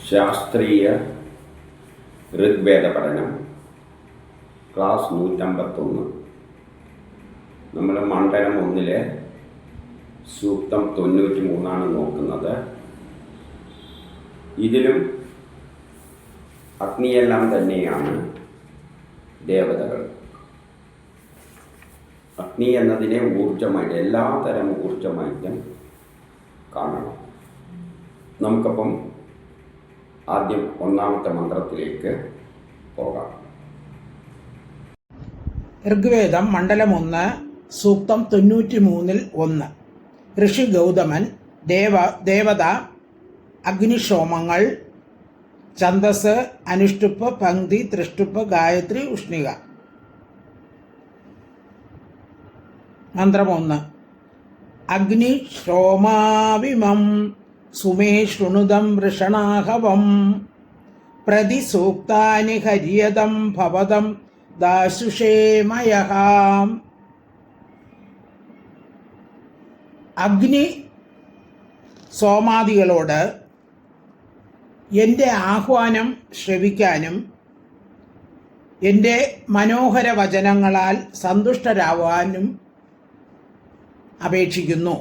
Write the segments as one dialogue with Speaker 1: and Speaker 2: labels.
Speaker 1: ശാസ്ത്രീയ ഋഗ്വേദ പഠനം ക്ലാസ് 151. നമ്മൾ മണ്ഡലം 1 സൂക്തം 93 നോക്കുന്നത്. ഇതിലും അഗ്നിയെല്ലാം തന്നെയാണ് ദേവതകൾ. അഗ്നി എന്നതിനെ ഊർജമായിട്ട് എല്ലാതരം ഊർജമായിട്ടും കാണണം. നമുക്കപ്പം ആദ്യം ഒന്നാമത്തെ മന്ത്രത്തിലേക്ക് പോകാം.
Speaker 2: ഋഗ്വേദം മണ്ഡലം 1 സൂക്തം 93 ഋഷി ഗൗതമൻ ദേവത അഗ്നിശോമങ്ങൾ ഛന്ദസ് അനുഷ്ടുപ്പ് പങ്ക്തി ത്രിഷ്ടുപ്പ് ഗായത്രി ഉഷ്ണിക. മന്ത്രം 1. അഗ്നി ശോമാവിമം സുമേ ശൃണുദം വൃഷണാഹവം പ്രതിസൂക്താനി ഹര്യതം ഭവതം ദാശുഷേമയഹാം. അഗ്നി സോമാദികളോട് എൻ്റെ ആഹ്വാനം ശ്രവിക്കാനും എൻ്റെ മനോഹര വചനങ്ങളാൽ സന്തുഷ്ടരാവാനും അപേക്ഷിക്കുന്നു.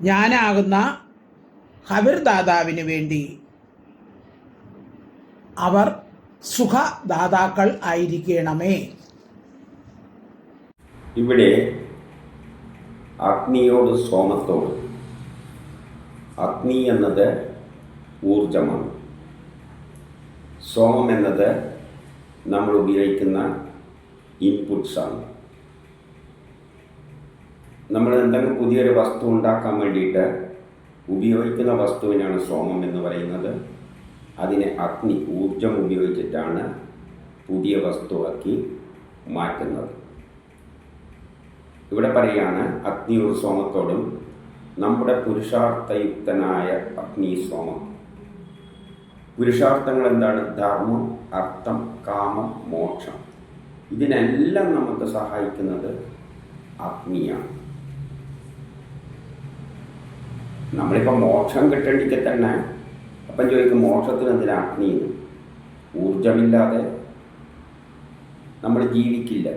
Speaker 2: ഞാനാകുന്ന ഹവിർദാതാവിന് വേണ്ടി അവർ സുഖദാതാക്കൾ ആയിരിക്കണമേ.
Speaker 1: ഇവിടെ അഗ്നിയോട് സോമത്തോട്. അഗ്നി എന്നത് ഊർജമാണ്. സോമം എന്നത് നമ്മൾ ഉപയോഗിക്കുന്ന ഇൻപുട്സാണ്. നമ്മൾ എന്തെങ്കിലും പുതിയൊരു വസ്തു ഉണ്ടാക്കാൻ വേണ്ടിയിട്ട് ഉപയോഗിക്കുന്ന വസ്തുവിനാണ് സോമം എന്ന് പറയുന്നത്. അതിനെ അഗ്നി ഊർജം ഉപയോഗിച്ചിട്ടാണ് പുതിയ വസ്തുവാക്കി മാറ്റുന്നത്. ഇവിടെ പറയുകയാണ് അഗ്നിയോട് സോമത്തോടും നമ്മുടെ പുരുഷാർത്ഥയുക്തനായ അഗ്നി സോമം. പുരുഷാർത്ഥങ്ങൾ എന്താണ്? ധർമ്മം, അർത്ഥം, കാമം, മോക്ഷം. ഇതിനെല്ലാം നമുക്ക് സഹായിക്കുന്നത് അഗ്നിയാണ്. നമ്മളിപ്പോൾ മോക്ഷം കിട്ടേണ്ടിക്ക് തന്നെ അപ്പം ചോദിക്കും മോക്ഷത്തിന് എന്തിനാ അഗ്നി? ഊർജമില്ലാതെ നമ്മൾ ജീവിക്കില്ല.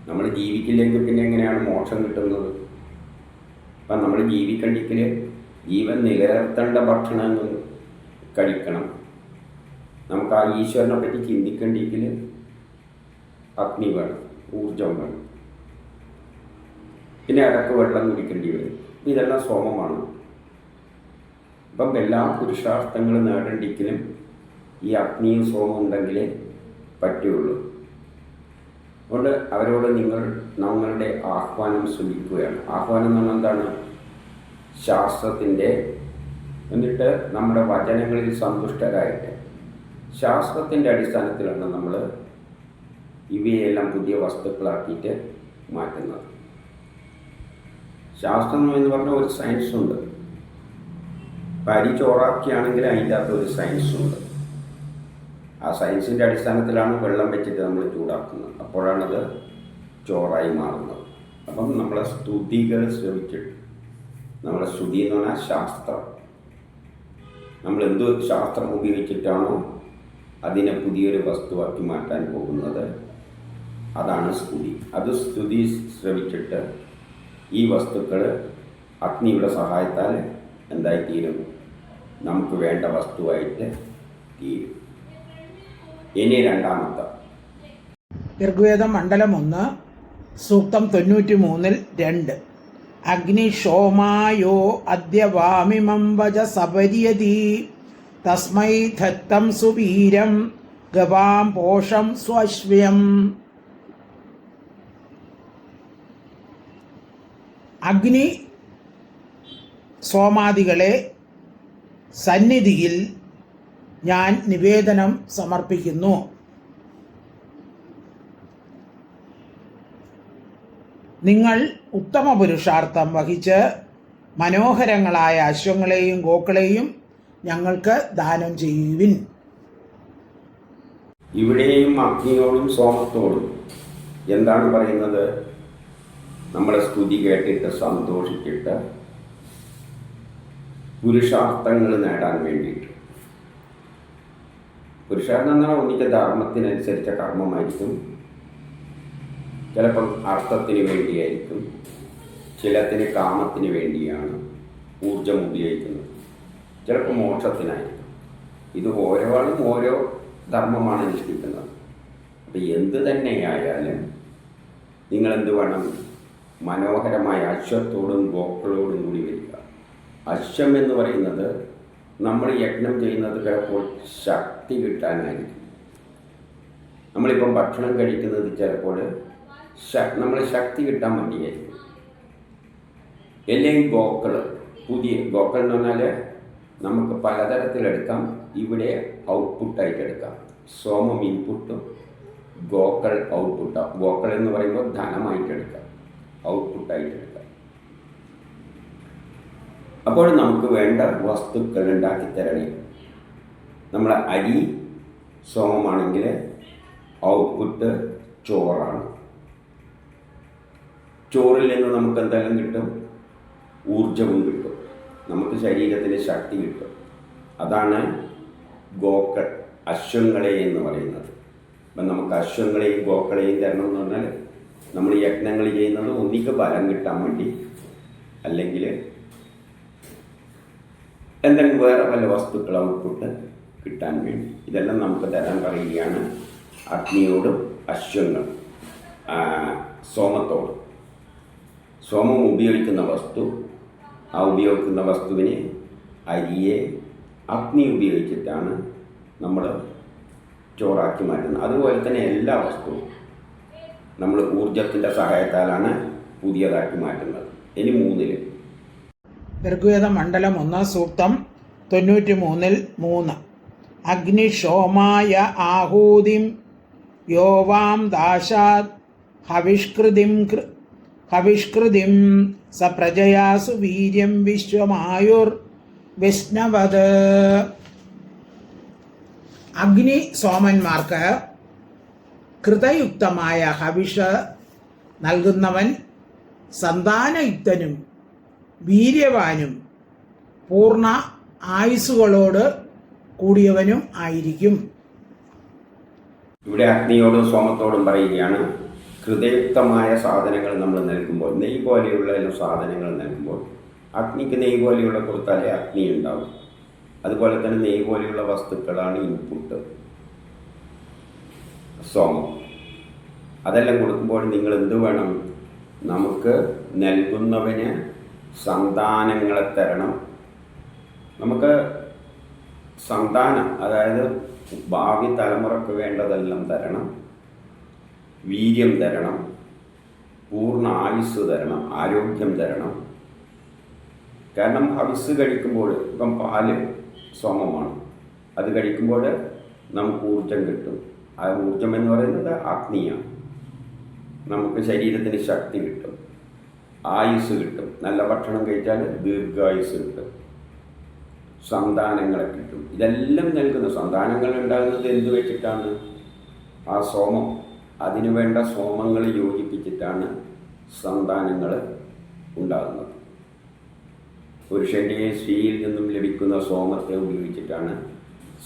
Speaker 1: നമ്മൾ ജീവിക്കില്ലെങ്കിൽ പിന്നെ എങ്ങനെയാണ് മോക്ഷം കിട്ടുന്നത്? അപ്പം നമ്മൾ ജീവിക്കണ്ടെങ്കിൽ ജീവൻ നിലനിർത്തേണ്ട ഭക്ഷണങ്ങൾ കഴിക്കണം. നമുക്ക് ആ ഈശ്വരനെ പറ്റി ചിന്തിക്കണ്ടെങ്കിൽ അഗ്നി വേണം, ഊർജം വേണം. പിന്നെ ഇടയ്ക്ക് വെള്ളം കുടിക്കേണ്ടി വരും. ഇതെല്ലാം സോമമാണ്. അപ്പം എല്ലാ പുരുഷാർത്ഥങ്ങളും നേടേണ്ടെങ്കിലും ഈ അഗ്നിയും സോമം ഉണ്ടെങ്കിലേ പറ്റുള്ളൂ. അതുകൊണ്ട് അവരോട് നമ്മളുടെ ആഹ്വാനം ശ്രമിക്കുകയാണ്. ആഹ്വാനം എന്ന് പറഞ്ഞാൽ എന്താണ്? ശാസ്ത്രത്തിൻ്റെ എന്നിട്ട് നമ്മുടെ വചനങ്ങളിൽ സന്തുഷ്ടരായിട്ട് ശാസ്ത്രത്തിൻ്റെ അടിസ്ഥാനത്തിലാണ് നമ്മൾ ഇവയെല്ലാം പുതിയ വസ്തുക്കളാക്കിയിട്ട് മാറ്റുന്നത്. ശാസ്ത്രം എന്ന് പറഞ്ഞാൽ ഒരു സയൻസുണ്ട്. അരി ചോറാക്കിയാണെങ്കിൽ അതിൻ്റെ അകത്ത് ഒരു സയൻസുണ്ട്. ആ സയൻസിൻ്റെ അടിസ്ഥാനത്തിലാണ് വെള്ളം വെച്ചിട്ട് നമ്മൾ ചൂടാക്കുന്നത്. അപ്പോഴാണത് ചോറായി മാറുന്നത്. അപ്പം നമ്മളെ സ്തുതികൾ ശ്രമിച്ചിട്ട്, നമ്മളെ സ്തുതി എന്ന് പറഞ്ഞാൽ ശാസ്ത്രം, നമ്മൾ എന്ത് ശാസ്ത്രം ഉപയോഗിച്ചിട്ടാണോ അതിനെ പുതിയൊരു വസ്തുവാക്കി മാറ്റാൻ പോകുന്നത്, അതാണ് സ്തുതി. അത് സ്തുതി ശ്രമിച്ചിട്ട് ഈ വസ്തുക്കൾ അഗ്നിയുടെ സഹായത്താൽ എന്തായിത്തീരും? നമുക്ക് വേണ്ട വസ്തുവായിട്ട് തീരും. ഇനി രണ്ടാമത്തെ
Speaker 2: ഋഗ്വേദം മണ്ഡലം 1 സൂക്തം 93 അഗ്നിശോമായോ അദ്യവാമിമം വച സപര്യതി തസ്മൈ ധത്തം സുവീരം ഗവാം പോഷം സ്വശ്വയം. അഗ്നി സോമാദികളെ സന്നിധിയിൽ ഞാൻ നിവേദനം സമർപ്പിക്കുന്നു. നിങ്ങൾ ഉത്തമ പുരുഷാർത്ഥം വഹിച്ച് മനോഹരങ്ങളായ അശ്വങ്ങളെയും ഗോക്കളെയും ഞങ്ങൾക്ക് ദാനം ചെയ്യുവിൻ.
Speaker 1: ഇവിടെയും അഗ്നിയോടും സോമത്തോടും എന്താണ് പറയുന്നത്? നമ്മളെ സ്തുതി കേട്ടിട്ട് സന്തോഷിച്ചിട്ട് പുരുഷാർത്ഥങ്ങൾ നേടാൻ വേണ്ടിയിട്ട്. പുരുഷാർത്ഥം എന്ന് പറഞ്ഞാൽ ഒന്നിൻ്റെ ധർമ്മത്തിനനുസരിച്ച കർമ്മമായിരിക്കും, ചിലപ്പം അർത്ഥത്തിന് വേണ്ടിയായിരിക്കും, ചിലത്തിന് കാമത്തിന് വേണ്ടിയാണ് ഊർജം ഉപയോഗിക്കുന്നത്, ചിലപ്പോൾ മോക്ഷത്തിനായിരിക്കും. ഇത് ഓരോ ആളും ഓരോ ധർമ്മമാണ് അനുഷ്ഠിക്കുന്നത്. അപ്പം എന്ത് തന്നെയായാലും നിങ്ങളെന്ത് വേണം? മനോഹരമായ അശ്വത്തോടും ഗോക്കളോടും കൂടി വരിക. അശ്വം എന്ന് പറയുന്നത് നമ്മൾ യജ്ഞം ചെയ്യുന്നത് ചിലപ്പോൾ ശക്തി കിട്ടാനായിരിക്കും. നമ്മളിപ്പം ഭക്ഷണം കഴിക്കുന്നത് ചിലപ്പോൾ നമ്മൾ ശക്തി കിട്ടാൻ വേണ്ടിയായിരിക്കും. അല്ലെങ്കിൽ ഗോക്കൾ, പുതിയ ഗോക്കൾ എന്ന് പറഞ്ഞാൽ നമുക്ക് പലതരത്തിലെടുക്കാം. ഇവിടെ ഔട്ട്പുട്ടായിട്ട് എടുക്കാം. സോമം ഇൻപുട്ടും ഗോക്കൾ ഔട്ട്പുട്ടാണ്. ഗോക്കൾ എന്ന് പറയുമ്പോൾ ധനമായിട്ട് എടുക്കാം, ഔട്ട്പുട്ടായിട്ട് എടുക്കാം. അപ്പോൾ നമുക്ക് വേണ്ട വസ്തുക്കൾ ഉണ്ടാക്കി തരണേ. നമ്മളെ അരി സോമമാണെങ്കിൽ ഔട്ട്പുട്ട് ചോറാണ്. ചോറിൽ നിന്ന് നമുക്ക് എന്തെങ്കിലും കിട്ടും? ഊർജവും കിട്ടും, നമുക്ക് ശരീരത്തിന് ശക്തി കിട്ടും. അതാണ് ഗോക്കൾ, അശ്വങ്ങളെ എന്ന് പറയുന്നത്. അപ്പം നമുക്ക് അശ്വങ്ങളെയും ഗോക്കളെയും തരണം എന്ന് പറഞ്ഞാൽ നമ്മൾ യജ്ഞങ്ങൾ ചെയ്യുന്നത് ഒന്നിക്ക് ബലം കിട്ടാൻ വേണ്ടി, അല്ലെങ്കിൽ എന്തെങ്കിലും വേറെ പല വസ്തുക്കൾ ഔട്ട്പുട്ട് കിട്ടാൻ വേണ്ടി. ഇതെല്ലാം നമുക്ക് തരാൻ പറയുകയാണ് അഗ്നിയോടും അശ്വങ്ങൾ സോമത്തോടും. സോമം ഉപയോഗിക്കുന്ന വസ്തു, ആ ഉപയോഗിക്കുന്ന വസ്തുവിനെ അരിയെ അഗ്നി ഉപയോഗിച്ചിട്ടാണ് നമ്മൾ ചോറാക്കി മാറ്റുന്നത്. അതുപോലെ തന്നെ എല്ലാ വസ്തുവും നമ്മൾ ഊർജത്തിൻ്റെ സഹായത്താലാണ് പുതിയതാക്കി മാറ്റുന്നത്. ഇനി 3
Speaker 2: ഋഗ്വേദ മണ്ഡലം 1 സൂക്തം 93-3 അഗ്നിശോമായ ആഹൂതിം യോവാം ദാശാത് ഹവിഷ്കൃതിം സ പ്രജയാസു വീര്യം വിശ്വമായുർ വിഷ്ണവത്. അഗ്നി സോമന്മാർക്ക് കൃതയുക്തമായ ഹവിഷ നൽകുന്നവൻ സന്താനയുക്തനും വീര്യവാനും പൂർണ്ണ ആയുസ്സുകളോട് കൂടിയവനും ആയിരിക്കും.
Speaker 1: ഇവിടെ അഗ്നിയോടും സോമത്തോടും പറയുകയാണ്, കൃതയുക്തമായ സാധനങ്ങൾ നമ്മൾ നൽകുമ്പോൾ, നെയ് പോലെയുള്ള സാധനങ്ങൾ നൽകുമ്പോൾ, അഗ്നിക്ക് നെയ് പോലെയുള്ള കൊടുത്താലേ അഗ്നി ഉണ്ടാവും. അതുപോലെ തന്നെ നെയ് പോലെയുള്ള വസ്തുക്കളാണ് ഇൻപുട്ട്, സോമം. അതെല്ലാം കൊടുക്കുമ്പോൾ നിങ്ങൾ എന്ത് വേണം? നമുക്ക് നൽകുന്നവന് സന്താനങ്ങളെ തരണം. നമുക്ക് സന്താനം, അതായത് ഭാവി തലമുറക്ക് വേണ്ടതെല്ലാം തരണം, വീര്യം തരണം, പൂർണ്ണ ആയുസ് തരണം, ആരോഗ്യം തരണം. കാരണം ഹവിസ് കഴിക്കുമ്പോൾ, ഇപ്പം പാല് സോമമാണ്, അത് കഴിക്കുമ്പോൾ നമുക്ക് ഊർജം കിട്ടും. ആ ഊർജം എന്ന് പറയുന്നത് അഗ്നിയാണ്. നമുക്ക് ശരീരത്തിന് ശക്തി കിട്ടും, ആയുസ് കിട്ടും. നല്ല ഭക്ഷണം കഴിച്ചാൽ ദീർഘായുസ് കിട്ടും, സന്താനങ്ങളെ കിട്ടും. ഇതെല്ലാം നൽകുന്ന സന്താനങ്ങൾ ഉണ്ടാകുന്നത് എന്ത് വെച്ചിട്ടാണ്? ആ സോമം, അതിനു വേണ്ട സോമങ്ങൾ യോജിപ്പിച്ചിട്ടാണ് സന്താനങ്ങൾ ഉണ്ടാകുന്നത്. പുരുഷൻ്റെയും സ്ത്രീയിൽ നിന്നും ലഭിക്കുന്ന സോമത്തെ ഉപയോഗിച്ചിട്ടാണ്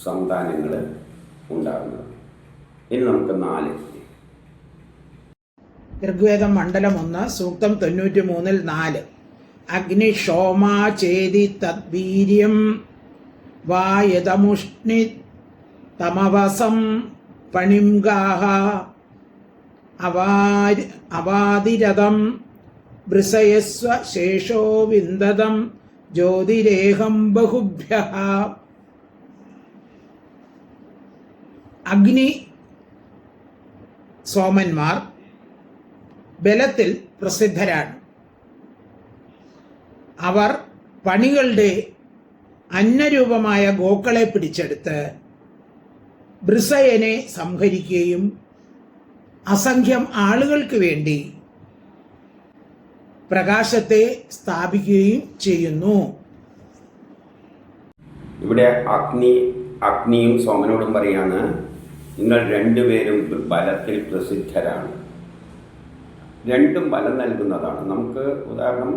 Speaker 1: സന്താനങ്ങൾ ഉണ്ടാകുന്നത്. ഇനി നമുക്ക് 4
Speaker 2: ഋഗ്വേദം മണ്ഡലം 1 സൂക്തം 93-4 അഗ്നിശോമാ ചേതി തദ്വീര്യം വായതമുഷ്ണി തമവസം പണിംഗാഹ അവാതിരഥം വൃസയസ്വ ശേഷോ വിന്ദതം ജ്യോതിരേഹം ബഹുഭ്യഃ. അഗ്നി സോമന്മാർ ബലത്തിൽ പ്രസിദ്ധരാണ്. അവർ പണികളുടെ അന്യരൂപമായ ഗോക്കളെ പിടിച്ചെടുത്ത് ബ്രിസയനെ സംഹരിക്കുകയും അസംഖ്യം ആളുകൾക്ക് വേണ്ടി പ്രകാശത്തെ സ്ഥാപിക്കുകയും ചെയ്യുന്നു.
Speaker 1: ഇവിടെ അഗ്നിയും സോമനോടും പറയാണ്, നിങ്ങൾ രണ്ടുപേരും ബലത്തിൽ പ്രസിദ്ധരാണ്. രണ്ടും ബലം നൽകുന്നതാണ്. നമുക്ക് ഉദാഹരണം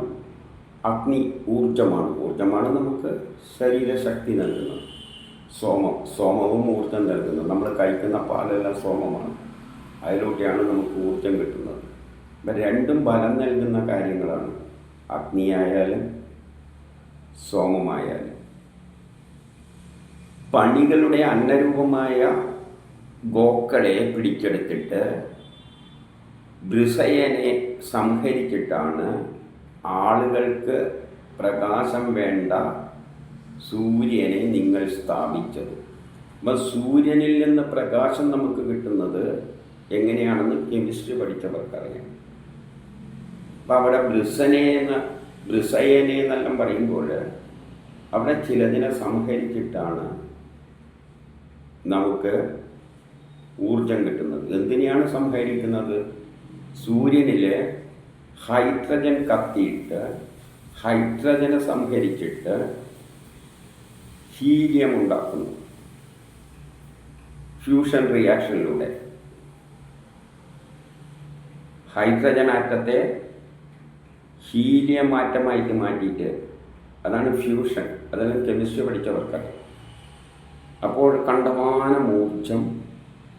Speaker 1: അഗ്നി ഊർജമാണ് നമുക്ക് ശരീരശക്തി നൽകുന്നത്. സോമവും ഊർജം നൽകുന്നത്. നമ്മൾ കഴിക്കുന്ന പാലെല്ലാം സോമമാണ്, അതിലൂടെയാണ് നമുക്ക് ഊർജം കിട്ടുന്നത്. അപ്പം രണ്ടും ബലം നൽകുന്ന കാര്യങ്ങളാണ്, അഗ്നിയായാലും സോമമായാലും. പണികളുടെ അന്നരൂപമായ ഗോക്കളെ പിടിച്ചെടുത്തിട്ട് ബ്രിസയനെ സംഹരിച്ചിട്ടാണ് ആളുകൾക്ക് പ്രകാശം വേണ്ട സൂര്യനെ നിങ്ങൾ സ്ഥാപിച്ചത്. അപ്പം സൂര്യനിൽ നിന്ന് പ്രകാശം നമുക്ക് കിട്ടുന്നത് എങ്ങനെയാണെന്ന് കെമിസ്ട്രി പഠിച്ചവർക്കറിയാം. അപ്പം അവിടെ ബ്രിസയനെ എന്നെല്ലാം പറയുമ്പോൾ അവിടെ ചിലതിനെ സംഹരിച്ചിട്ടാണ് നമുക്ക് ഊർജം കിട്ടുന്നത്. എന്തിനെയാണ് സംഹരിക്കുന്നത്? സൂര്യനിൽ ഹൈഡ്രജൻ കത്തിയിട്ട് ഹൈഡ്രജനെ സംഹരിച്ചിട്ട് ഹീലിയം ഉണ്ടാക്കുന്നു ഫ്യൂഷൻ റിയാക്ഷനിലൂടെ. ഹൈഡ്രജൻ ആറ്റത്തെ ഹീലിയം ആറ്റമായിട്ട് മാറ്റിയിട്ട്, അതാണ് ഫ്യൂഷൻ. അതെല്ലാം കെമിസ്ട്രി പഠിച്ചവർക്കറിയാം. അപ്പോൾ കണ്ടമാനം ഊർജം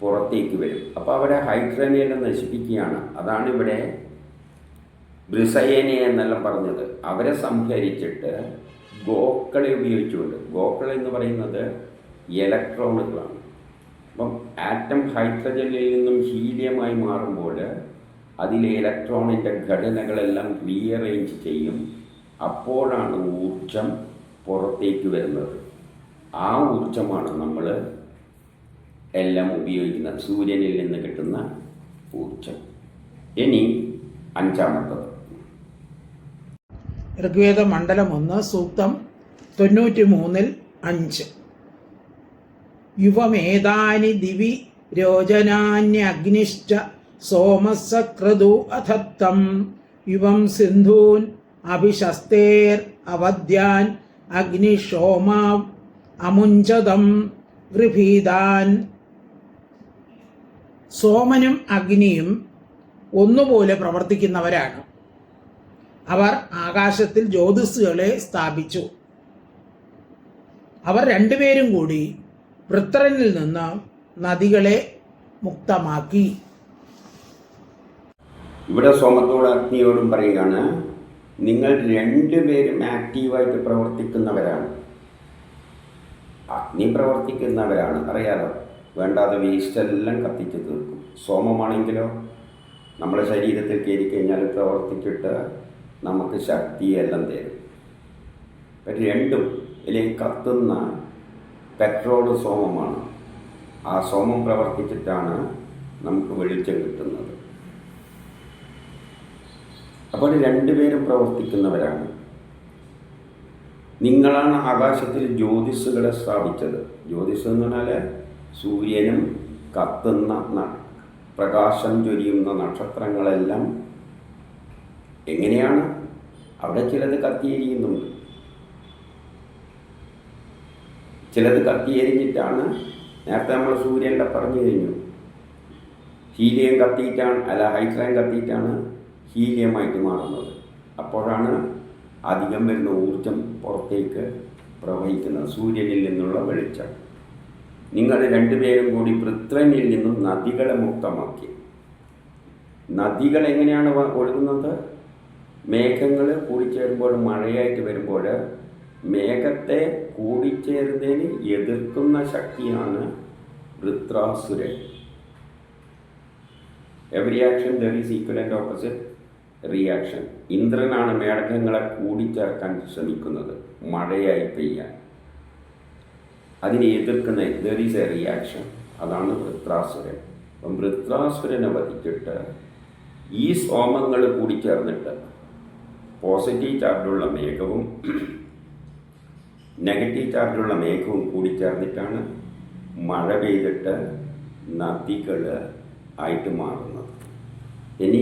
Speaker 1: പുറത്തേക്ക് വരും. അപ്പോൾ അവിടെ ഹൈഡ്രജനെ നശിപ്പിക്കുകയാണ്. അതാണ് ഇവിടെ ബ്രിസയനെ എന്നെല്ലാം പറഞ്ഞത്. അവരെ സംഹരിച്ചിട്ട് ഗോക്കളെ ഉപയോഗിച്ചുകൊണ്ട്, ഗോക്കൾ എന്ന് പറയുന്നത് ഇലക്ട്രോണുകളാണ്. അപ്പം ആറ്റം ഹൈഡ്രജനിൽ നിന്നും ഹീലിയമായി മാറുമ്പോൾ അതിലെ ഇലക്ട്രോണിൻ്റെ ഘടനകളെല്ലാം റീഅറേഞ്ച് ചെയ്യും. അപ്പോഴാണ് ഊർജം പുറത്തേക്ക് വരുന്നത്. ആ ഊർജമാണ് നമ്മൾ എല്ലാം ഉപയോഗിക്കുന്നത്, സൂര്യനിൽ നിന്ന് കിട്ടുന്ന ഊർജം. ഇനി അഞ്ചാമത്തത്
Speaker 2: ഋഗ്വേദ മണ്ഡലം 1 സൂക്തം 93-5. യുവമേതാനി ദിവി രോചനാന്യഗ്നിശ്ച സോമസക്രതു അധത്തം യുവം സിന്ധൂൻ അഭിശസ്തേർ അവദ്യാൻ അഗ്നിശോമാ അമുഞ്ചതം ഗൃഭീതാൻ. സോമനും അഗ്നിയും ഒന്നുപോലെ പ്രവർത്തിക്കുന്നവരാണ്. അവർ ആകാശത്തിൽ ജ്യോതിസ്സുകളെ സ്ഥാപിച്ചു. അവർ രണ്ടുപേരും കൂടി വൃത്രനിൽ നിന്ന് നദികളെ മുക്തമാക്കി.
Speaker 1: ഇവിടെ സോമത്തോടും അഗ്നിയോടും പറയുകയാണ്, നിങ്ങൾ രണ്ടുപേരും ആക്റ്റീവായിട്ട് പ്രവർത്തിക്കുന്നവരാണ്. അഗ്നി പ്രവർത്തിക്കുന്നവരാണ്, അറിയാലോ, വേണ്ടാതെ വേസ്റ്റെല്ലാം കത്തിച്ച് തീർക്കും. സോമമാണെങ്കിലോ നമ്മുടെ ശരീരത്തിൽ കയറിക്കഴിഞ്ഞാൽ പ്രവർത്തിച്ചിട്ട് നമുക്ക് ശക്തിയെല്ലാം തരും. രണ്ടും അല്ലെങ്കിൽ കത്തുന്ന പെട്രോൾ സോമമാണ്. ആ സോമം പ്രവർത്തിച്ചിട്ടാണ് നമുക്ക് വെളിച്ചം കിട്ടുന്നത്. അപ്പോൾ രണ്ടുപേരും പ്രവർത്തിക്കുന്നവരാണ്. നിങ്ങളാണ് ആകാശത്തിൽ ജ്യോതിസ്സുകളെ സ്ഥാപിച്ചത്. ജ്യോതിസ് എന്ന് പറഞ്ഞാൽ സൂര്യനും കത്തുന്ന പ്രകാശം ചൊരിയുന്ന നക്ഷത്രങ്ങളെല്ലാം എങ്ങനെയാണ്? അവിടെ ചിലത് കത്തിയെരിയുന്നുണ്ട്, ചിലത് കത്തിയെരിഞ്ഞിട്ടാണ്. നേരത്തെ നമ്മൾ സൂര്യൻ്റെ പറഞ്ഞു കഴിഞ്ഞു, ഹീലിയം കത്തിയിട്ടാണ്, ഹൈഡ്രജൻ കത്തിയിട്ടാണ് ഹീലിയമായിട്ട് മാറുന്നത്. അപ്പോഴാണ് അധികം വരുന്ന ഊർജം പുറത്തേക്ക് പ്രവഹിക്കുന്നത്, സൂര്യനിൽ നിന്നുള്ള വെളിച്ചം. നിങ്ങൾ രണ്ടുപേരും കൂടി പൃഥ്വിയിൽ നിന്നും നദികളെ മുക്തമാക്കി. നദികൾ എങ്ങനെയാണ് ഒഴുകുന്നത്? മേഘങ്ങൾ കൂടിച്ചേരുമ്പോൾ, മഴയായിട്ട് വരുമ്പോൾ മേഘത്തെ കൂടിച്ചേരുന്നതിന് എതിർക്കുന്ന ശക്തിയാണ് Vritrasuran. Every action there is equivalent opposite reaction. ഇന്ദ്രനാണ് മേഘങ്ങളെ കൂടിച്ചേർക്കാൻ ശ്രമിക്കുന്നത്, മഴയായി പെയ്യാൻ. അതിനെ എതിർക്കുന്ന ദർ ഈസ് എ റിയാക്ഷൻ, അതാണ് വൃത്രാസുരൻ. അപ്പം വൃത്രാസുരനെ വധിച്ചിട്ട് ഈ സോമങ്ങൾ കൂടിച്ചേർന്നിട്ട് പോസിറ്റീവ് ചാർജുള്ള മേഘവും നെഗറ്റീവ് ചാർജുള്ള മേഘവും കൂടിച്ചേർന്നിട്ടാണ് മഴ പെയ്തിട്ട് നദികൾ ആയിട്ട് മാറുന്നത്. ഇനി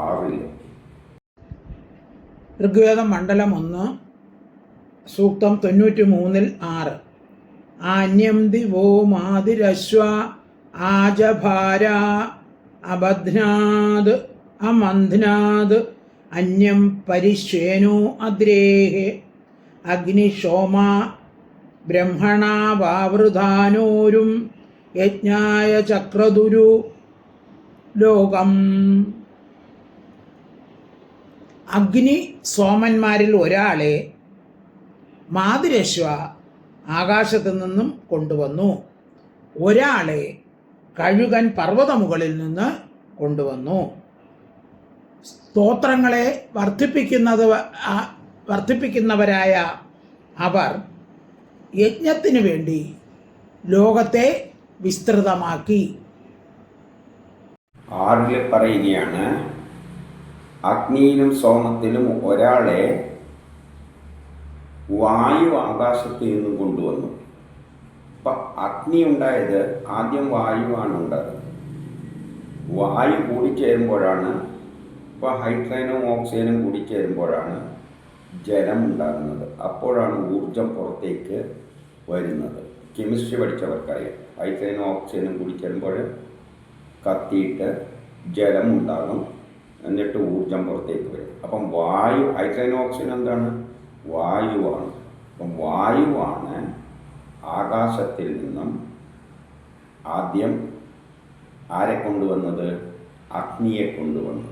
Speaker 1: 6
Speaker 2: ഋഗ്വേദം മണ്ഡലം 1 സൂക്തം 93-6. ആന്യം ദിവോ മാതിരശ്വ ആജഭാര അബധ്നാത് അമന്ധ്നാത് അന്യം പരിശ്വേനോ അദ്രേഹേ അഗ്നിശോമ ബ്രഹ്മണാ വാവൃധാനോരും യജ്ഞായ ചക്രതുരു ലോകം. അഗ്നി സോമന്മാരിൽ ഒരാളെ മാതിരശ്വ ആകാശത്തു നിന്നും കൊണ്ടുവന്നു, ഒരാളെ കഴുകൻ പർവ്വതമുകളിൽ നിന്ന് കൊണ്ടുവന്നു. സ്തോത്രങ്ങളെ വർദ്ധിപ്പിക്കുന്നവരായ അവർ യജ്ഞത്തിനു വേണ്ടി ലോകത്തെ വിസ്തൃതമാക്കി.
Speaker 1: 6 പറയുകയാണ്, അഗ്നിയിലും സോമത്തിലും ഒരാളെ വായു ആകാശത്തിൽ നിന്നും കൊണ്ടുവന്നു. അപ്പം അഗ്നി ഉണ്ടായത് ആദ്യം വായുവാണ് ഉണ്ടായത്. വായു കൂടിച്ചേരുമ്പോഴാണ്, ഇപ്പോൾ ഹൈഡ്രജനും ഓക്സിജനും കൂടിച്ചേരുമ്പോഴാണ് ജലം ഉണ്ടാകുന്നത്. അപ്പോഴാണ് ഊർജം പുറത്തേക്ക് വരുന്നത്. കെമിസ്ട്രി പഠിച്ചവർക്കറിയാം, ഹൈഡ്രജനും ഓക്സിജനും കൂടിച്ചേരുമ്പോൾ കത്തിയിട്ട് ജലം ഉണ്ടാകും, എന്നിട്ട് ഊർജം പുറത്തേക്ക് വരും. അപ്പം വായു, ഹൈഡ്രജൻ ഓക്സിജൻ എന്താണ്? വായുവാണ്. അപ്പം വായുവാണ് ആകാശത്തിൽ നിന്നും ആദ്യം ആരെ കൊണ്ടുവന്നത്? അഗ്നിയെ കൊണ്ടുവന്നത്.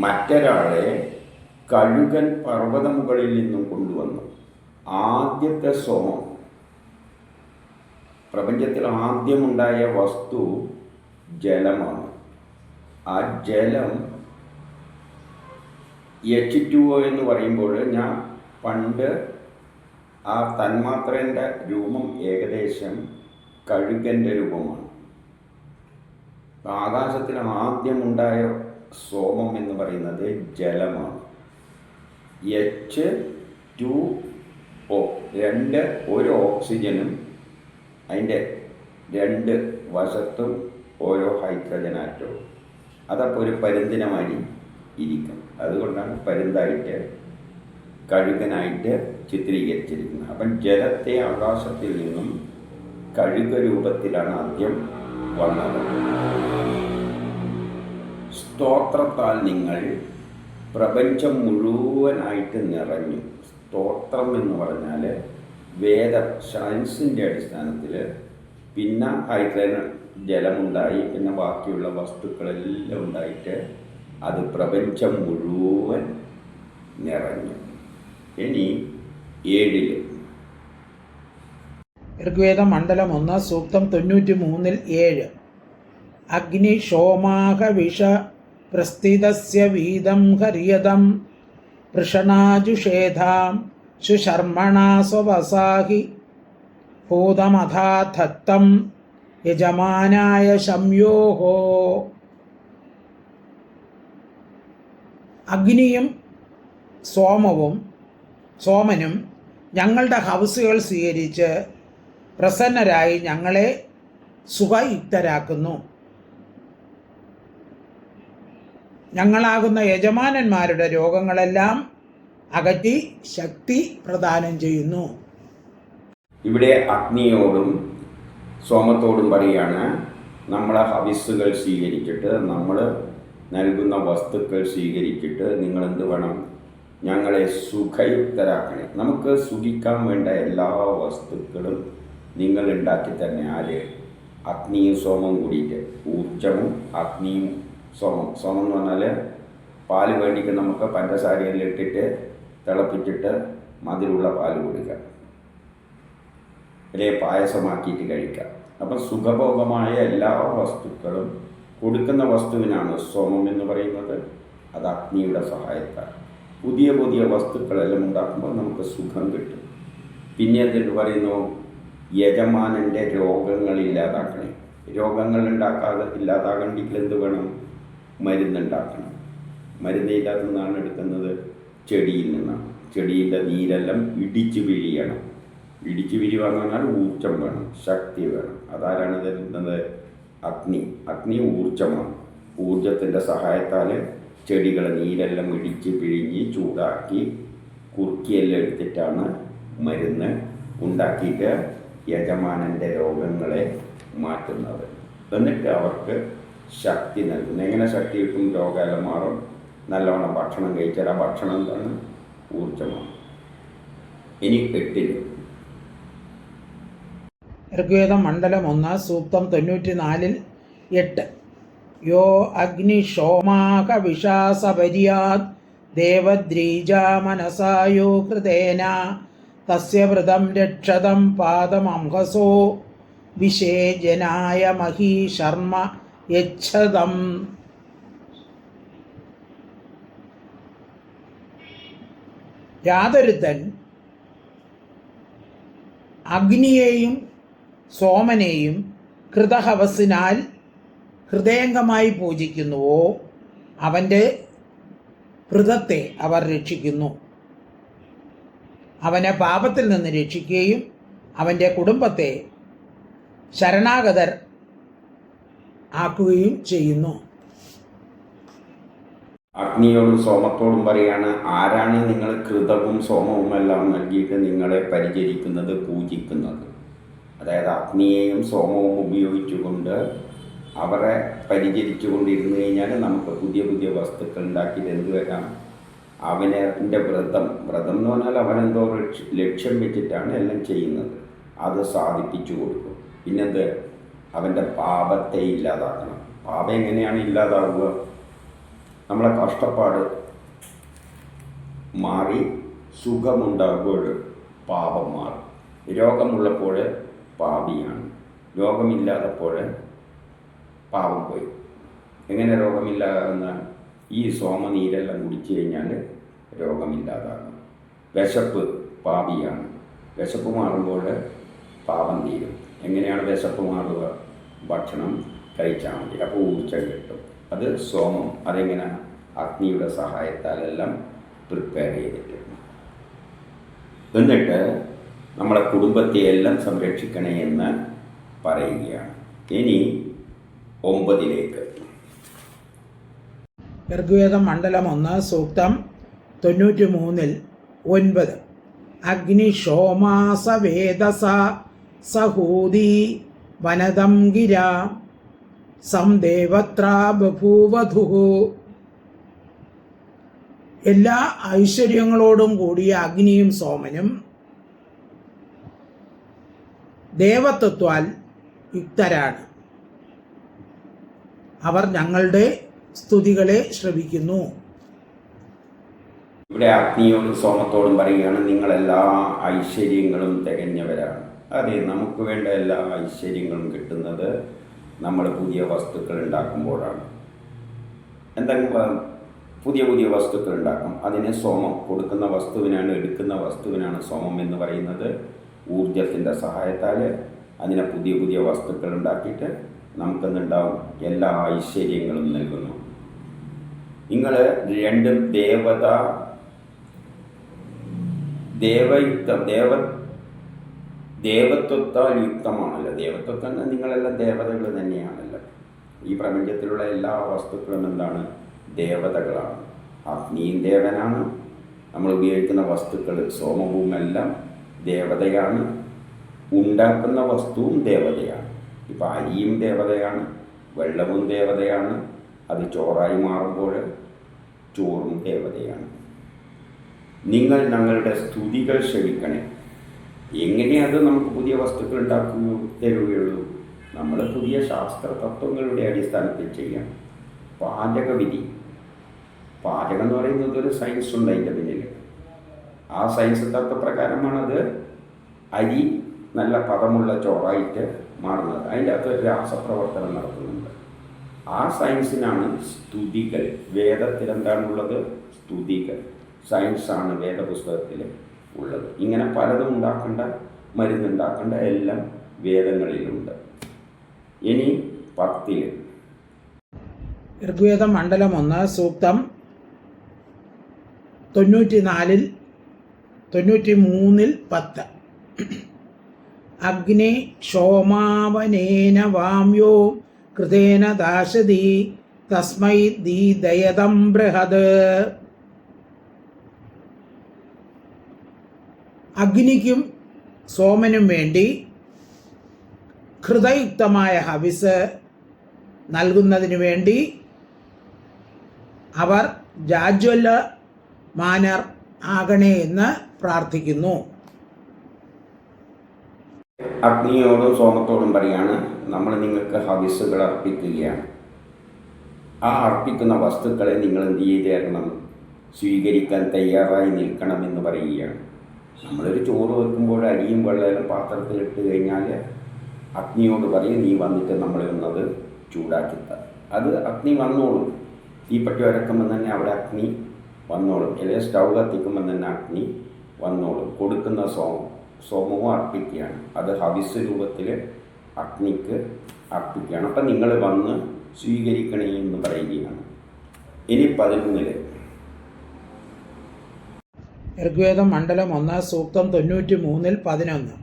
Speaker 1: മറ്റൊരാളെ കഴുകൻ പർവ്വതമുകളിൽ നിന്നും കൊണ്ടുവന്നു. ആദ്യത്തെ സോമം, പ്രപഞ്ചത്തിൽ ആദ്യമുണ്ടായ വസ്തു ജലമാണ്. ആ ജലം H2O എന്ന് പറയുമ്പോൾ ഞാൻ പണ്ട് ആ തന്മാത്രേൻ്റെ രൂപം ഏകദേശം കഴുകൻ്റെ രൂപമാണ്. ആകാശത്തിൽ ആദ്യമുണ്ടായ സോമം എന്ന് പറയുന്നത് ജലമാണ്. H2O, ഒരു ഓക്സിജനും അതിൻ്റെ 2 വശത്തും ഓരോ ഹൈഡ്രജൻ ആറ്റവും. അതപ്പോൾ ഒരു പരുന്തിനമാരി ഇരിക്കും. അതുകൊണ്ടാണ് പരുന്തായിട്ട് കഴുകനായിട്ട് ചിത്രീകരിച്ചിരിക്കുന്നത്. അപ്പം ജലത്തെ ആകാശത്തിൽ നിന്നും കഴുക രൂപത്തിലാണ് ആദ്യം വന്നത്. സ്തോത്രത്താൽ നിങ്ങൾ പ്രപഞ്ചം മുഴുവനായിട്ട് നിറഞ്ഞു. സ്തോത്രം എന്ന് പറഞ്ഞാൽ സയൻസിൻ്റെ അടിസ്ഥാനത്തിൽ പിന്നെ ഹൈഡ്രജൻ ജലമുണ്ടായി, പിന്നെ ബാക്കിയുള്ള വസ്തുക്കളെല്ലാം ഉണ്ടായിട്ട് അത് പ്രപഞ്ചം മുഴുവൻ നിറഞ്ഞു. ഇനി 7
Speaker 2: ഋഗ്വേദം മണ്ഡലം 1 സൂക്തം 93 7. അഗ്നി ശോമാഹ വിഷ പ്രസ്ഥിതസ്യ വീതം ഹര്യതം പൃഷണാജുഷേധാം ശുശർമ്മണാ സ്വവസാഹി ഭൂതമഥാധത്തം യജമാനായ ശംയോഹോ. അഗ്നിയും സോമനും ഞങ്ങളുടെ ഹൗസുകൾ സ്വീകരിച്ച് പ്രസന്നരായി ഞങ്ങളെ സുഖയുക്തരാക്കുന്നു. ഞങ്ങളാകുന്ന യജമാനന്മാരുടെ രോഗങ്ങളെല്ലാം അകറ്റി ശക്തി പ്രദാനം ചെയ്യുന്നു.
Speaker 1: ഇവിടെ അഗ്നിയോടും സോമത്തോടും പറയുകയാണ്, നമ്മളെ ഹവിസ്സുകൾ സ്വീകരിച്ചിട്ട്, നമ്മൾ നൽകുന്ന വസ്തുക്കൾ സ്വീകരിച്ചിട്ട് നിങ്ങളെന്ത് വേണം? ഞങ്ങളെ സുഖയുക്തരാക്കണേ. നമുക്ക് സുഖിക്കാൻ വേണ്ട എല്ലാ വസ്തുക്കളും നിങ്ങൾ ഉണ്ടാക്കി തന്നെ. ആര്? അഗ്നിയും സോമവും കൂടിയിട്ട്. ഊർജവും അഗ്നിയും സോമം എന്ന് പറഞ്ഞാൽ പാല് വേണ്ടിക്ക് നമുക്ക് പഞ്ചസാരയിൽ ഇട്ടിട്ട് തിളപ്പിച്ചിട്ട് മധുരമുള്ള പാല് കൊടുക്കാം, അല്ലെങ്കിൽ പായസമാക്കിയിട്ട് കഴിക്കാം. അപ്പം സുഖഭോഗമായ എല്ലാ വസ്തുക്കളും കൊടുക്കുന്ന വസ്തുവിനാണ് സോമം എന്ന് പറയുന്നത്. അത് അഗ്നിയുടെ സഹായത്താൽ പുതിയ പുതിയ വസ്തുക്കളെല്ലാം ഉണ്ടാക്കുമ്പോൾ നമുക്ക് സുഖം കിട്ടും. പിന്നെ എന്തിട്ട് പറയുന്നു? യജമാനൻ്റെ രോഗങ്ങൾ ഇല്ലാതാക്കണേ. രോഗങ്ങൾ ഇല്ലാതാകണമെങ്കിൽ എന്ത് വേണം? മരുന്നുണ്ടാക്കണം. മരുന്നില്ലാത്ത നിന്നാണ് എടുക്കുന്നത്? ചെടിയിൽ നിന്നാണ്. ചെടിയുടെ നീരെല്ലാം ഇടിച്ച് പിഴിയണം. ഇടിച്ച് പിരിവാന്ന് പറഞ്ഞാൽ ഊർജം വേണം, ശക്തി വേണം. അതാരാണ് തരുന്നത്? അഗ്നി ഊർജമാണ്. ഊർജത്തിൻ്റെ സഹായത്താൽ ചെടികളെ നീരെല്ലാം ഇടിച്ച് പിഴിഞ്ഞ് ചൂടാക്കി കുറുക്കിയെല്ലാം എടുത്തിട്ടാണ് മരുന്ന് ഉണ്ടാക്കിയിട്ട് യജമാനൻ്റെ രോഗങ്ങളെ മാറ്റുന്നത്. എന്നിട്ട് അവർക്ക് ശക്തി നൽകുന്നു. എങ്ങനെ ശക്തി കിട്ടും? രോഗമെല്ലാം മാറും. നല്ലവണ്ണം ഭക്ഷണം കഴിച്ചാൽ ആ ഭക്ഷണം എന്താണ്? ഊർജമാണ്. ഇനി 8
Speaker 2: ഋഗ്വേദം മണ്ഡലം 1 സൂക്തം 94 8 യോ അഗ്നിശോമാക വിഷാസപര്യാത് ദേവദ്രീജാ മനസായോ കൃതേന തസ്യ വൃതം രക്ഷതം പാദമംഹസോ വിശേജനായ മഹീ ശർമ്മ യച്ഛതം. യാതൊരുത്തൻ അഗ്നിയെയും സോമനെയും കൃതഹവസിനാൽ ഹൃദയംഗമായി പൂജിക്കുന്നുവോ അവൻ്റെ ഹൃദത്തെ അവർ രക്ഷിക്കുന്നു. അവനെ പാപത്തിൽ നിന്ന് രക്ഷിക്കുകയും അവൻ്റെ കുടുംബത്തെ ശരണാഗതർ ആക്കുകയും ചെയ്യുന്നു.
Speaker 1: അഗ്നിയോടും സോമത്തോടും പറയാണ്, ആരാണ് നിങ്ങൾ കൃതവും സോമവും എല്ലാം നൽകിയിട്ട് നിങ്ങളെ പരിചരിക്കുന്നത്, പൂജിക്കുന്നത്? അതായത് അഗ്നിയെയും സോമവും ഉപയോഗിച്ചുകൊണ്ട് അവരെ പരിചരിച്ചു കൊണ്ടിരുന്നു കഴിഞ്ഞാൽ നമുക്ക് പുതിയ പുതിയ വസ്തുക്കൾ ഉണ്ടാക്കിയിട്ട് എന്ത് വരാം? അവൻ്റെ വ്രതം എന്ന് പറഞ്ഞാൽ അവനെന്തോ ലക്ഷ്യം വെച്ചിട്ടാണ് എല്ലാം ചെയ്യുന്നത്, അത് സാധിപ്പിച്ചു കൊടുക്കും. പിന്നെന്ത്? അവൻ്റെ പാപത്തെ ഇല്ലാതാക്കണം. പാപം എങ്ങനെയാണ് ഇല്ലാതാവുക? നമ്മളെ കഷ്ടപ്പാട് മാറി സുഖമുണ്ടാകുമ്പോൾ പാപം മാറും. രോഗമുള്ളപ്പോൾ പാപിയാണ്, രോഗമില്ലാത്തപ്പോൾ പാപം പോയി. എങ്ങനെ രോഗമില്ലാതാകുന്ന? ഈ സോമനീരെല്ലാം കുടിച്ചു കഴിഞ്ഞാൽ രോഗമില്ലാതാകും. വിശപ്പ് പാപിയാണ്, വിശപ്പ് മാറുമ്പോൾ പാപം തീരും. എങ്ങനെയാണ് വിശപ്പ് മാറുക? ഭക്ഷണം കഴിച്ചാൽ മതി, അപ്പോൾ ഊർജ്ജം കിട്ടും. അത് സോമം. അതെങ്ങനെ? അഗ്നിയുടെ സഹായത്താലെല്ലാം പ്രിപ്പയർ ചെയ്തിട്ടുണ്ട്. എന്നിട്ട് നമ്മളെ കുടുംബത്തെയെല്ലാം സംരക്ഷിക്കണേ എന്ന് പറയുകയാണ്. ഇനി 9
Speaker 2: ഋഗ്വേദം മണ്ഡലം 1 സൂക്തം 93 9 അഗ്നിശോമാസ വേദസ സഹൂതി വനദം ഗിര സംദേവത്ര ബഭൂവധു. എല്ലാ ഐശ്വര്യങ്ങളോടും കൂടിയ അഗ്നിയും സോമനും ദേവത്വത്താൽ യുക്തരാണ്. അവർ ഞങ്ങളുടെ സ്തുതികളെ ശ്രവിക്കുന്നു.
Speaker 1: ഇവിടെ അഗ്നിയോടും സോമത്തോടും പറയുകയാണ്, നിങ്ങളെല്ലാ ഐശ്വര്യങ്ങളും തികഞ്ഞവരാണ്. അതെ, നമുക്ക് വേണ്ട എല്ലാ ഐശ്വര്യങ്ങളും കിട്ടുന്നത് നമ്മൾ പുതിയ വസ്തുക്കൾ ഉണ്ടാക്കുമ്പോഴാണ്. എന്തെങ്കിലും പുതിയ പുതിയ വസ്തുക്കൾ ഉണ്ടാക്കും, അതിന് സോമം കൊടുക്കുന്ന വസ്തുവിനാണ്, എടുക്കുന്ന വസ്തുവിനാണ് സോമം എന്ന് പറയുന്നത്. ഊർജത്തിൻ്റെ സഹായത്താൽ അതിനെ പുതിയ പുതിയ വസ്തുക്കൾ ഉണ്ടാക്കിയിട്ട് നമുക്കെന്നുണ്ടാവും, എല്ലാ ഐശ്വര്യങ്ങളും നൽകുന്നു. നിങ്ങൾ രണ്ടും ദേവത്വത്താൽ യുക്തമാണല്ലോ. ദേവത്വം നിങ്ങളെല്ലാം ദേവതകൾ തന്നെയാണല്ലോ. ഈ പ്രപഞ്ചത്തിലുള്ള എല്ലാ വസ്തുക്കളും എന്താണ്? ദേവതകളാണ്. അഗ്നിയും ദേവനാണ്, നമ്മൾ ഉപയോഗിക്കുന്ന വസ്തുക്കൾ സോമവും എല്ലാം ദേവതയാണ്, ഉണ്ടാക്കുന്ന വസ്തുവും ദേവതയാണ്. ഇപ്പം അരിയും ദേവതയാണ്, വെള്ളവും ദേവതയാണ്, അത് ചോറായി മാറുമ്പോൾ ചോറും ദേവതയാണ്. നിങ്ങൾ ഞങ്ങളുടെ സ്തുതികൾ ശ്രവിക്കണേ. എങ്ങനെയത് നമുക്ക് പുതിയ വസ്തുക്കൾ ഉണ്ടാക്കുന്നു തരുകയുള്ളൂ? നമ്മൾ പുതിയ ശാസ്ത്ര തത്വങ്ങളുടെ അടിസ്ഥാനത്തിൽ ചെയ്യാം. പാചകവിധി, പാചകം എന്ന് പറയുന്നത് ഒരു സയൻസ് ഉണ്ട് അതിൻ്റെ പിന്നിൽ. ആ സയൻസ് തത്വപ്രകാരമാണത് അരി നല്ല പദമുള്ള ചോറായിട്ട് മാറുന്നത്. അതിൻ്റെ അകത്ത് രാസപ്രവർത്തനം നടത്തുന്നുണ്ട്. ആ സയൻസിനാണ് സ്തുതികൾ. വേദത്തിൽ എന്താണുള്ളത്? സ്തുതികൾ. സയൻസാണ് വേദപുസ്തകത്തിൽ ഉള്ളത്. ഇങ്ങനെ പലതും ഉണ്ടാക്കേണ്ട, മരുന്നുണ്ടാക്കേണ്ട എല്ലാം വേദങ്ങളിലുണ്ട്. ഇനി 10
Speaker 2: ഋഗ്വേദം മണ്ഡലം 1 സൂക്തം 94 93 10 അഗ്നി ക്ഷോമാവനേന വാമ്യോ കൃതേന ദാശതി തസ്മൈ ദീദയതം ബൃഹത്. അഗ്നിക്കും സോമനും വേണ്ടി ഹൃദയുക്തമായ ഹവിസ് നൽകുന്നതിനു വേണ്ടി അവർ ജാജ്വല്യമാനർ ആകണേ എന്ന് പ്രാർത്ഥിക്കുന്നു.
Speaker 1: അഗ്നിയോടും സോമത്തോടും പറയാണ്, നമ്മൾ നിങ്ങൾക്ക് ഹവിസ്സുകൾ അർപ്പിക്കുകയാണ്. ആ അർപ്പിക്കുന്ന വസ്തുക്കളെ നിങ്ങൾ എന്ത് ചെയ്ത് തരണം? സ്വീകരിക്കാൻ തയ്യാറായി നിൽക്കണമെന്ന് പറയുകയാണ്. നമ്മളൊരു ചോറ് വെക്കുമ്പോൾ അരിയും വെള്ളവും പാത്രത്തിലിട്ട് കഴിഞ്ഞാൽ അഗ്നിയോട് പറയും, നീ വന്നിട്ട് നമ്മളെ ഒന്നത് ചൂടാക്കിത്ത. അത് അഗ്നി വന്നോളും. തീപ്പറ്റി ഉരക്കുമ്പോൾ തന്നെ അവിടെ അഗ്നി വന്നോളും. അല്ലെങ്കിൽ സ്റ്റൗ കത്തിക്കുമ്പോൾ തന്നെ അഗ്നി വന്നോളും. കൊടുക്കുന്ന സോമവും അർപ്പിക്കുകയാണ്. അത് ഹവിസ് രൂപത്തിൽ അഗ്നിക്ക് അർപ്പിക്കുകയാണ്. അപ്പം നിങ്ങൾ വന്ന് സ്വീകരിക്കണേ എന്ന് പറയുകയാണ്. ഇനി 11
Speaker 2: ഋഗ്വേദം മണ്ഡലം 1 സൂക്തം 93 11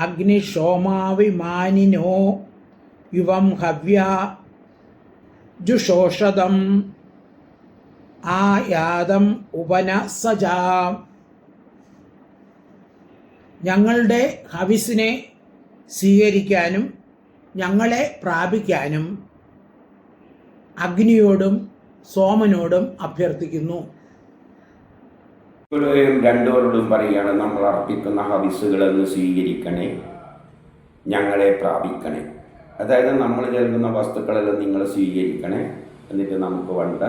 Speaker 2: അഗ്നി ക്ഷോമാവിമാനിനോ യുവം ഹവ്യ ജുഷോഷതം ആയാതം ഉപനസജാ. ഞങ്ങളുടെ ഹവിസിനെ സ്വീകരിക്കാനും ഞങ്ങളെ പ്രാപിക്കാനും അഗ്നിയോടും സോമനോടും അഭ്യർത്ഥിക്കുന്നു.
Speaker 1: രണ്ടോരോടും പറയുകയാണ്, നമ്മൾ അർപ്പിക്കുന്ന ഹവിസുകളെന്ന് സ്വീകരിക്കണേ, ഞങ്ങളെ പ്രാപിക്കണേ. അതായത് നമ്മൾ നൽകുന്ന വസ്തുക്കളെല്ലാം നിങ്ങൾ സ്വീകരിക്കണേ, എന്നിട്ട് നമുക്ക് വേണ്ട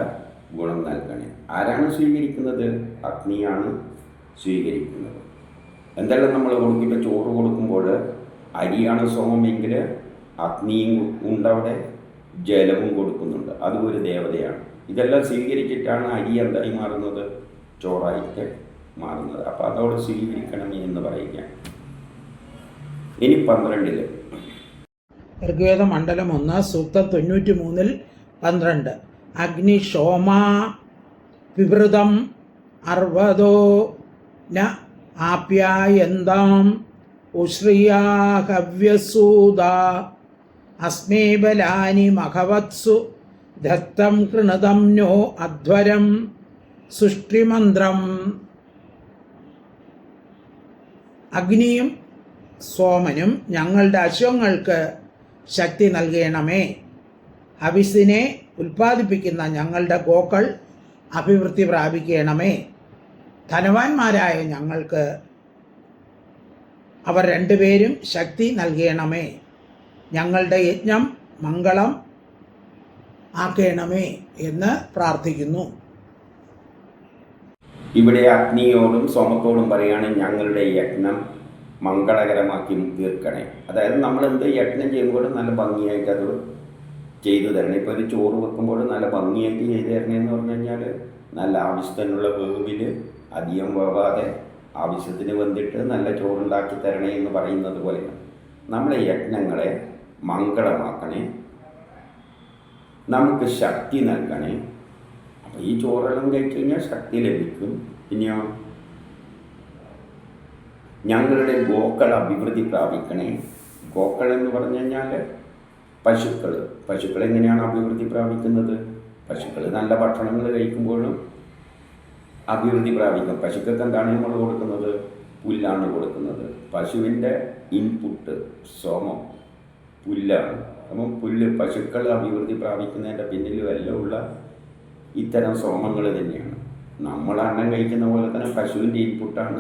Speaker 1: ഗുണം നൽകണേ. ആരാണ് സ്വീകരിക്കുന്നത്? അഗ്നിയാണ് സ്വീകരിക്കുന്നത്. എന്തെല്ലാം നമ്മൾ കൊടുക്കുമ്പോൾ ചോറ് കൊടുക്കുമ്പോൾ അരിയാണ് സോമമെങ്കിൽ അഗ്നിയും ഉണ്ടവിടെ, ജലവും കൊടുക്കുന്നുണ്ട്. അതും ഒരു ദേവതയാണ്. ഇതെല്ലാം സ്വീകരിച്ചിട്ടാണ് അരി എന്തായി മാറുന്നത്? ചോറായിട്ട് മാറുന്നത്. അപ്പോൾ അതോട് സ്വീകരിക്കണമേ എന്ന് പറയുകയാണ്. ഇനി 12
Speaker 2: ഋഗ്വേദ മണ്ഡലം 1 സൂക്തം 93 12 അഗ്നി ക്ഷോമാ വിവൃതം അർവദോ ന ആപ്യായന്താം ഉശ്രിയാഹവ്യസൂത അസ്മേ ബലാനി മഖവത്സു ദത്തം കൃണതം നോ അധ്വരം സുഷ്ടിമന്ത്രം. അഗ്നിയും സോമനും ഞങ്ങളുടെ അശ്വങ്ങൾക്ക് ശക്തി നൽകണമേ. ഹവിസിനെ ഉൽപ്പാദിപ്പിക്കുന്ന ഞങ്ങളുടെ ഗോക്കൾ അഭിവൃദ്ധി പ്രാപിക്കണമേ. ധനവാന്മാരായ ഞങ്ങൾക്ക് അവർ രണ്ടുപേരും ശക്തി നൽകണമേ. ഞങ്ങളുടെ യജ്ഞം മംഗളം ആക്കണമേ എന്ന് പ്രാർത്ഥിക്കുന്നു.
Speaker 1: ഇവിടെ അഗ്നിയോടും സോമത്തോടും പറയുകയാണ്, ഞങ്ങളുടെ യജ്ഞം മംഗളകരമാക്കി തീർക്കണേ. അതായത് നമ്മൾ എന്ത് യജ്ഞം ചെയ്യുമ്പോൾ നല്ല ഭംഗിയായിട്ട് അത് ചെയ്തു തരണം. ഇപ്പോൾ ഒരു ചോറ് വെക്കുമ്പോൾ നല്ല ഭംഗിയായിട്ട് ചെയ്തു തരണേന്ന് പറഞ്ഞു കഴിഞ്ഞാൽ നല്ല ആവശ്യത്തിനുള്ള വേവിൽ അധികം വേവാതെ ആവശ്യത്തിന് വന്നിട്ട് നല്ല ചോറുണ്ടാക്കി തരണേ എന്ന് പറയുന്നത് പോലെയാണ്. നമ്മളെ യജ്ഞങ്ങളെ മംഗളമാക്കണേ, നമുക്ക് ശക്തി നൽകണേ. അപ്പോൾ ഈ ചോറെല്ലാം കഴിച്ചു കഴിഞ്ഞാൽ ശക്തി ലഭിക്കും. പിന്നെയോ ഞങ്ങളുടെ ഗോക്കൾ അഭിവൃദ്ധി പ്രാപിക്കണേ. ഗോക്കൾ എന്ന് പറഞ്ഞു കഴിഞ്ഞാൽ പശുക്കൾ എങ്ങനെയാണ് അഭിവൃദ്ധി പ്രാപിക്കുന്നത്? പശുക്കൾ നല്ല ഭക്ഷണങ്ങൾ കഴിക്കുമ്പോഴും അഭിവൃദ്ധി പ്രാപിക്കും. പശുക്കൾക്ക് എന്താണ് നമ്മൾ കൊടുക്കുന്നത്? പുല്ലാണ് കൊടുക്കുന്നത്. പശുവിൻ്റെ ഇൻപുട്ട് സോമം പുല്ലാണ്. അപ്പം പശുക്കൾ അഭിവൃദ്ധി പ്രാപിക്കുന്നതിൻ്റെ പിന്നിലും എല്ലാം ഉള്ള ഇത്തരം സോമങ്ങൾ തന്നെയാണ്. നമ്മൾ അന്നം കഴിക്കുന്ന പോലെ തന്നെ പശുവിൻ്റെ ഇൻപുട്ടാണ്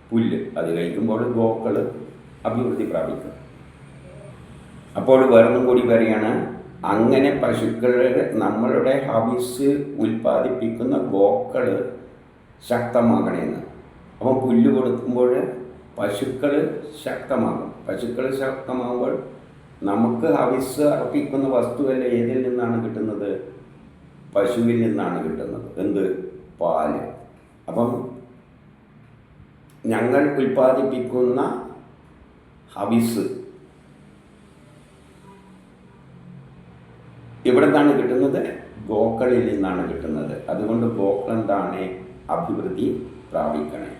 Speaker 1: പുല്ല്. അത് കഴിക്കുമ്പോൾ ഗോക്കൾ അഭിവൃദ്ധി പ്രാപിക്കും. അപ്പോൾ വേറൊന്നും കൂടി പറയുകയാണ്, അങ്ങനെ പശുക്കൾ നമ്മളുടെ ഹവിസ് ഉൽപ്പാദിപ്പിക്കുന്ന ഗോക്കൾ ശക്തമാകണമെന്ന്. അപ്പോൾ പുല്ല് കൊടുക്കുമ്പോൾ പശുക്കൾ ശക്തമാകും. പശുക്കൾ ശക്തമാകുമ്പോൾ നമുക്ക് ഹവിസ് അർപ്പിക്കുന്ന വസ്തുവല്ല ഏതിൽ നിന്നാണ് കിട്ടുന്നത്? പശുവിൽ നിന്നാണ് കിട്ടുന്നത്. എന്ത്? പാല്. അപ്പം ഞങ്ങൾ ഉൽപ്പാദിപ്പിക്കുന്ന ഹവിസ് എവിടെ നിന്നാണ് കിട്ടുന്നത്? ഗോക്കളിൽ നിന്നാണ് കിട്ടുന്നത്. അതുകൊണ്ട് ഗോക്കൾ എന്താണ്? അഭിവൃദ്ധി പ്രാപിക്കണേ.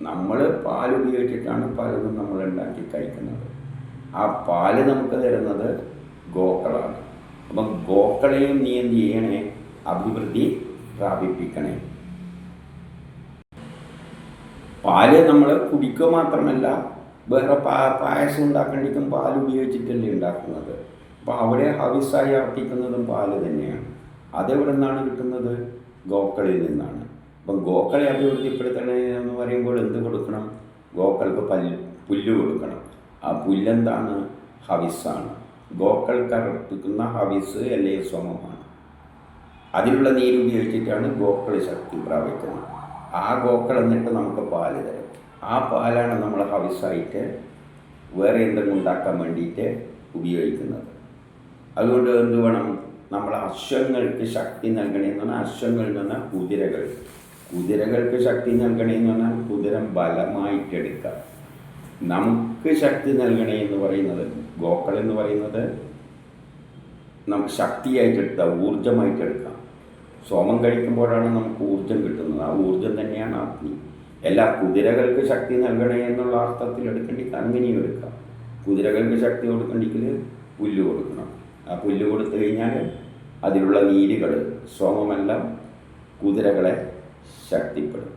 Speaker 1: നമ്മൾ പാൽ ഉപയോഗിച്ചിട്ടാണ് പലതും നമ്മൾ ഉണ്ടാക്കി കഴിക്കുന്നത്. ആ പാല് നമുക്ക് തരുന്നത് ഗോക്കളാണ്. അപ്പം ഗോക്കളെയും നീ എന്ത് ചെയ്യണേ? അഭിവൃദ്ധി പ്രാപിപ്പിക്കണേ. പാല് നമ്മൾ കുടിക്കുക മാത്രമല്ല, വേറെ പായസം ഉണ്ടാക്കേണ്ടിക്കും പാൽ ഉപയോഗിച്ചിട്ടല്ലേ ഉണ്ടാക്കുന്നത്. അപ്പോൾ അവിടെ ഹവിസായി അർപ്പിക്കുന്നതും പാല് തന്നെയാണ്. അതെവിടെ നിന്നാണ് കിട്ടുന്നത്? ഗോക്കളിൽ നിന്നാണ്. അപ്പം ഗോക്കളെ അഭിവൃദ്ധിപ്പെടുത്തണേ എന്ന് പറയുമ്പോൾ എന്ത് കൊടുക്കണം? ഗോക്കൾക്ക് പുല്ല് കൊടുക്കണം. ആ പുല്ലെന്താണ്? ഹവിസ്സാണ്. ഗോക്കൾക്ക് അർപ്പിക്കുന്ന ഹവിസ് അല്ലെങ്കിൽ സോമമാണ്. അതിലുള്ള നീര് ഉപയോഗിച്ചിട്ടാണ് ഗോക്കൾ ശക്തി പ്രാപിക്കുന്നത്. ആ ഗോക്കൾ എന്നിട്ട് നമുക്ക് പാല് തരും. ആ പാലാണ് നമ്മൾ ഹവിസായിട്ട് വേറെ എന്തെങ്കിലും ഉണ്ടാക്കാൻ വേണ്ടിയിട്ട് ഉപയോഗിക്കുന്നത്. അതുകൊണ്ട് എന്ത് വേണം? നമ്മൾ അശ്വങ്ങൾക്ക് ശക്തി നൽകണമെന്ന് പറഞ്ഞാൽ അശ്വങ്ങളിൽ നിന്ന് കുതിരകൾക്ക് ശക്തി നൽകണമെന്ന് പറഞ്ഞാൽ കുതിര ബലമായിട്ടെടുക്കുക. നമുക്ക് ശക്തി നൽകണേ എന്ന് പറയുന്നത് ഗോക്കൾ എന്ന് പറയുന്നത് നമുക്ക് ശക്തിയായിട്ടെടുക്കുക, ഊർജമായിട്ടെടുക്കാം. സോമം കഴിക്കുമ്പോഴാണ് നമുക്ക് ഊർജം കിട്ടുന്നത്. ആ ഊർജം തന്നെയാണ് അഗ്നി. എല്ലാ കുതിരകൾക്ക് ശക്തി നൽകണേ എന്നുള്ള അർത്ഥത്തിൽ എടുക്കേണ്ടിക്ക് അങ്ങനെയും എടുക്കാം. കുതിരകൾക്ക് ശക്തി കൊടുക്കണ്ടെങ്കിൽ പുല്ല് കൊടുക്കണം. ആ പുല്ല് കൊടുത്തു കഴിഞ്ഞാൽ അതിലുള്ള നീരുകൾ സോമമെല്ലാം കുതിരകളെ ശക്തിപ്പെടും.